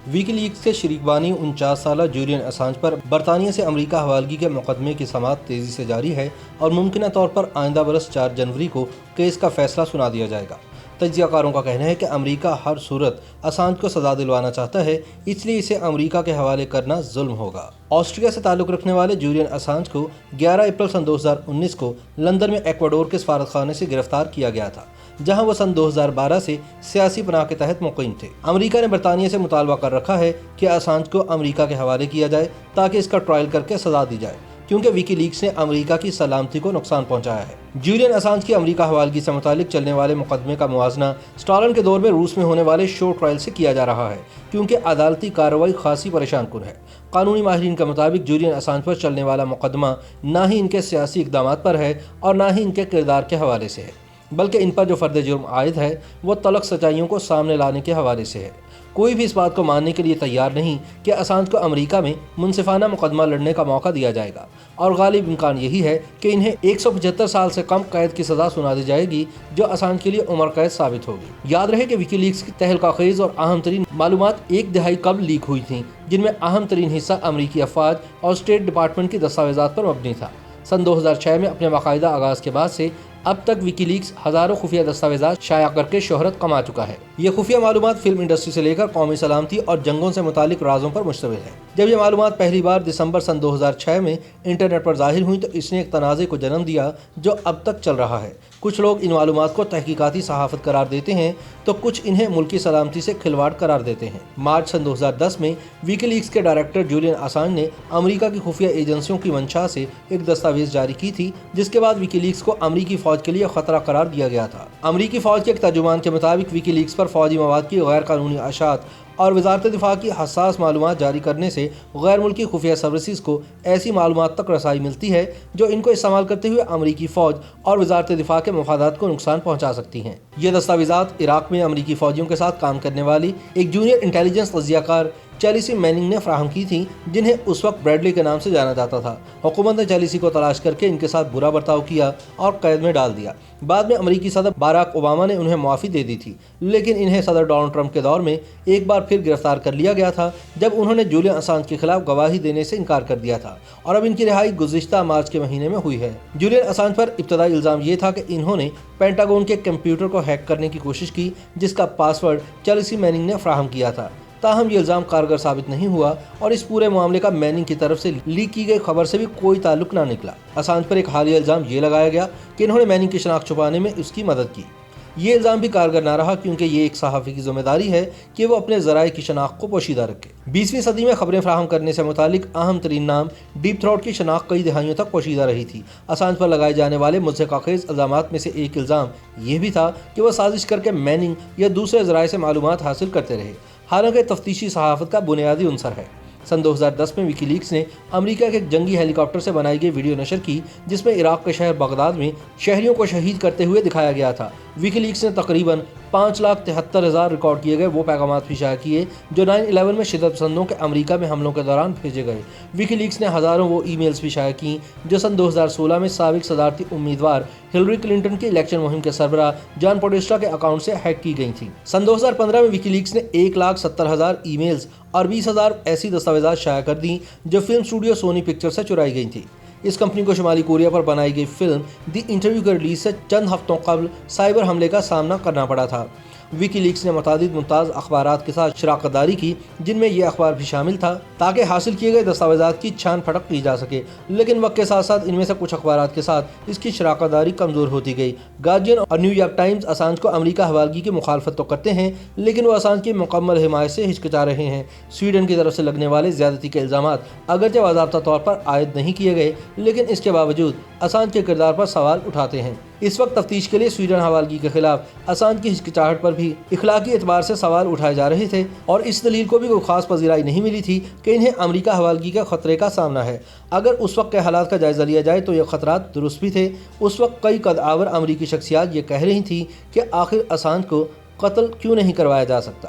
Wiki leaks کے شریک بانی 49 سالہ جولین اسانج پر برطانیہ سے امریکہ حوالگی کے مقدمے کی سماعت تیزی سے جاری ہے اور ممکنہ طور پر آئندہ برس 4 جنوری کو کیس کا فیصلہ سنا دیا جائے گا۔ تجزیہ کاروں کا کہنا ہے کہ امریکہ ہر صورت اسانج کو سزا دلوانا چاہتا ہے، اس لیے اسے امریکہ کے حوالے کرنا ظلم ہوگا۔ آسٹریا سے تعلق رکھنے والے جولین اسانج کو 11 اپریل سن 2019 کو لندن میں ایکواڈور کے سفارتخانے سے گرفتار کیا گیا تھا، جہاں وہ سن 2012 سے سیاسی پناہ کے تحت مقیم تھے۔ امریکہ نے برطانیہ سے مطالبہ کر رکھا ہے کہ اسانج کو امریکہ کے حوالے کیا جائے تاکہ اس کا ٹرائل کر کے سزا دی جائے، کیونکہ ویکی لیکس نے امریکہ کی سلامتی کو نقصان پہنچایا ہے۔ جولین اسانج کی امریکہ حوالگی سے متعلق چلنے والے مقدمے کا موازنہ سٹالن کے دور میں روس میں ہونے والے شو ٹرائل سے کیا جا رہا ہے، کیونکہ عدالتی کارروائی خاصی پریشان کن ہے۔ قانونی ماہرین کے مطابق جولین اسانج پر چلنے والا مقدمہ نہ ہی ان کے سیاسی اقدامات پر ہے اور نہ ہی ان کے کردار کے حوالے سے ہے، بلکہ ان پر جو فرد جرم عائد ہے وہ تلخ سچائیوں کو سامنے لانے کے حوالے سے ہے۔ کوئی بھی اس بات کو ماننے کے لیے تیار نہیں کہ اسانج کو امریکہ میں منصفانہ مقدمہ لڑنے کا موقع دیا جائے گا، اور غالب امکان یہی ہے کہ انہیں 175 سال سے کم قید کی سزا سنا دی جائے گی، جو اسانج کے لیے عمر قید ثابت ہوگی۔ یاد رہے کہ ویکی لیکس کی تہلکہ خیز اور اہم ترین معلومات ایک دہائی قبل لیک ہوئی تھیں، جن میں اہم ترین حصہ امریکی افواج اور اسٹیٹ ڈپارٹمنٹ کی دستاویزات پر مبنی تھا۔ سن 2006 میں اپنے باقاعدہ آغاز کے بعد سے اب تک ویکی لیکس ہزاروں خفیہ دستاویزات شائع کر کے شہرت کما چکا ہے۔ یہ خفیہ معلومات فلم انڈسٹری سے لے کر قومی سلامتی اور جنگوں سے متعلق رازوں پر مشتمل ہے۔ جب یہ معلومات پہلی بار دسمبر سن 2006 میں انٹرنیٹ پر ظاہر ہوئیں تو اس نے ایک تنازع کو جنم دیا جو اب تک چل رہا ہے۔ کچھ لوگ ان معلومات کو تحقیقاتی صحافت قرار دیتے ہیں تو کچھ انہیں ملکی سلامتی سے کھلواڑ قرار دیتے ہیں۔ مارچ سن 2010 میں ویکی لیکس کے ڈائریکٹر جولین اسانج نے امریکہ کی خفیہ ایجنسیوں کی منشا سے ایک دستاویز جاری کی تھی، جس کے بعد ویکی لیکس کو امریکی فوج کے لیے خطرہ قرار دیا گیا تھا۔ امریکی فوج کے ایک ترجمان کے مطابق ویکی لیکس پر فوجی مواد کی غیر قانونی اشاعت اور وزارت دفاع کی حساس معلومات جاری کرنے سے غیر ملکی خفیہ سروسز کو ایسی معلومات تک رسائی ملتی ہے جو ان کو استعمال کرتے ہوئے امریکی فوج اور وزارت دفاع کے مفادات کو نقصان پہنچا سکتی ہیں۔ یہ دستاویزات عراق میں امریکی فوجیوں کے ساتھ کام کرنے والی ایک جونیئر انٹیلیجنس تجزیہ کار چیلسی میننگ نے فراہم کی تھی، جنہیں اس وقت بریڈلی کے نام سے جانا جاتا تھا۔ حکومت نے چیلسی کو تلاش کر کے ان کے ساتھ برا برتاؤ کیا اور قید میں ڈال دیا۔ بعد میں امریکی صدر باراک اوباما نے انہیں معافی دے دی تھی، لیکن انہیں صدر ڈونلڈ ٹرمپ کے دور میں ایک بار پھر گرفتار کر لیا گیا تھا، جب انہوں نے جولین اسانج کے خلاف گواہی دینے سے انکار کر دیا تھا، اور اب ان کی رہائی گزشتہ مارچ کے مہینے میں ہوئی ہے۔ جولین اسانج پر ابتدائی الزام یہ تھا کہ انہوں نے پینٹاگون کے کمپیوٹر کو ہیک کرنے کی کوشش کی، جس کا پاس ورڈ چیلسی میننگ نے فراہم کیا تھا۔ تاہم یہ الزام کارگر ثابت نہیں ہوا اور اس پورے معاملے کا میننگ کی طرف سے لیک کی گئی خبر سے بھی کوئی تعلق نہ نکلا۔ اسانج پر ایک حالیہ الزام یہ لگایا گیا کہ انہوں نے میننگ کی شناخت چھپانے میں اس کی مدد کی۔ یہ الزام بھی کارگر نہ رہا، کیونکہ یہ ایک صحافی کی ذمہ داری ہے کہ وہ اپنے ذرائع کی شناخت کو پوشیدہ رکھے۔ 20ویں صدی میں خبریں فراہم کرنے سے متعلق اہم ترین نام ڈیپ تھروٹ کی شناخت کئی دہائیوں تک پوشیدہ رہی تھی۔ اسانج پر لگائے جانے والے مضحکہ خیز الزامات میں سے ایک الزام یہ بھی تھا کہ وہ سازش کر کے میننگ یا دوسرے ذرائع سے معلومات حاصل کرتے رہے، حالانکہ تفتیشی صحافت کا بنیادی عنصر ہے۔ سن 2010 میں ویکی لیکس نے امریکہ کے ایک جنگی ہیلی کاپٹر سے بنائی گئی ویڈیو نشر کی، جس میں عراق کے شہر بغداد میں شہریوں کو شہید کرتے ہوئے دکھایا گیا تھا۔ ویکی لیکس نے تقریباً 5,73,000 ریکارڈ کیے گئے وہ پیغامات بھی شائع کیے جو 9/11 میں شدت پسندوں کے امریکہ میں حملوں کے دوران بھیجے گئے۔ ویکی لیکس نے ہزاروں وہ ای میلز بھی شائع کیں جو سن 2016 میں سابق صدارتی امیدوار ہلری کلنٹن کی الیکشن مہم کے سربراہ جان پوڈیسٹا کے اکاؤنٹ سے ہیک کی گئی تھیں۔ سن 2015 میں ویکی لیکس نے 1,70,000 ای میلز اور 20,000 ایسی دستاویزات شائع کر دیں جو فلم اسٹوڈیو سونی پکچر سے چرائی گئی تھیں۔ اس کمپنی کو شمالی کوریا پر بنائی گئی فلم دی انٹرویو کے ریلیز سے چند ہفتوں قبل سائبر حملے کا سامنا کرنا پڑا تھا۔ ویکی لیکس نے متعدد ممتاز اخبارات کے ساتھ شراکت داری کی، جن میں یہ اخبار بھی شامل تھا، تاکہ حاصل کیے گئے دستاویزات کی چھان پھٹک کی جا سکے، لیکن وقت کے ساتھ ساتھ ان میں سے کچھ اخبارات کے ساتھ اس کی شراکت داری کمزور ہوتی گئی۔ گارڈین اور نیو یارک ٹائمز اسانج کو امریکہ حوالگی کی مخالفت تو کرتے ہیں، لیکن وہ اسانج کی مکمل حمایت سے ہچکچا رہے ہیں۔ سویڈن کی طرف سے لگنے والے زیادتی کے الزامات اگرچہ باضابطہ طور پر عائد نہیں کیے گئے، لیکن اس کے باوجود اسانج کے کردار پر سوال اٹھاتے ہیں۔ اس وقت تفتیش کے لیے سویڈن حوالگی کے خلاف اسانج کی ہچکچاہٹ پر بھی اخلاقی اعتبار سے سوال اٹھائے جا رہے تھے، اور اس دلیل کو بھی کوئی خاص پذیرائی نہیں ملی تھی کہ انہیں امریکہ حوالگی کے خطرے کا سامنا ہے۔ اگر اس وقت کے حالات کا جائزہ لیا جائے تو یہ خطرات درست بھی تھے۔ اس وقت کئی قدآور امریکی شخصیات یہ کہہ رہی تھیں کہ آخر اسانج کو قتل کیوں نہیں کروایا جا سکتا۔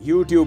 YouTube